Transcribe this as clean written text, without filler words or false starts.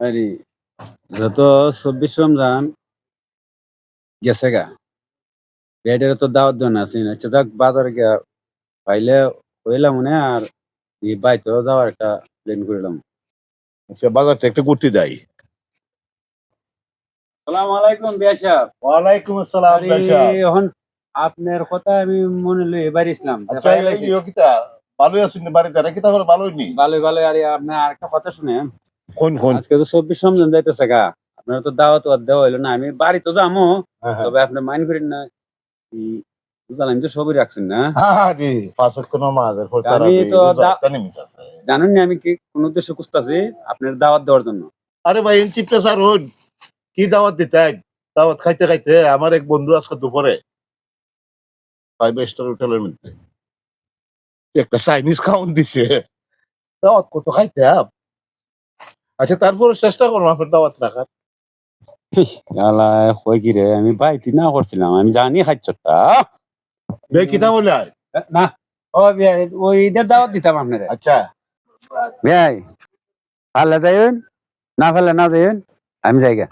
আরে যত ২৪ রমজান গেছে গা বেডের তো দাওয়াত দেন আছে না আচ্ছা যাক বাজারে গিয়া পাইলে হইলাম মনে আর এই বাইতেও যাওয়ার একটা প্ল্যান করলাম। আচ্ছা বাজারটা একটা ঘুরতে যাই। সালাম আলাইকুম বিয়া সাহেব। ওয়ালাইকুম আসসালাম আরে ভাই সাহেব। এখন আপনার কথা আমি মনে লই এবার ইসলাম আচ্ছা এই ইয়োগিতা ভালোই আছেন না বাড়িতে নাকি? তাহলে ভালোই নি ভালো ভালো। আরে আপনার আরেকটা কথা শুনেন, কোন কোন? আজকে তো ২৪ রমজান যাইতেছে গা, আপনার তো দাওয়াত দেওয়া হইলো না। আমি বাড়ি তো যাবো, তবে আপনি মাইন্ড করেন না। আমি তো সবই রাখছেন না। আরে পাঁচ ওয়াক্ত নামাজের পর আমি তারাবি তো রোজা একটা নিমিষ আছে। জানেন না আমি কি কোন উদ্দেশ্য খুঁজতেছি আপনার দাওয়াত দেওয়ার জন্য। আরে ভাই চিপটা স্যার হন কি দাওয়াত দিতেন? দাওয়াত খাইতে খাইতে আমার এক বন্ধু আজকে দুপুরে 5 স্টার হোটেলের মধ্যে একটা চাইনিজ খাওয়ান দিছে। দাওয়াত কত খাইতে আচ্ছা তারপরে চেষ্টা করবো আপনার দাওয়াত রাখার। আলা কই কি রে, আমি বাইতি না করছিলাম, আমি জানি খাচ্ছটা ভাই কিতা বলে আয়? না। ও বিয়া ওই ঈদের দাওয়াত দিতাম আপনারে। আচ্ছা ভাই পারলে যাইবেন, না পারলে না যাইবেন, আমি যাইগা।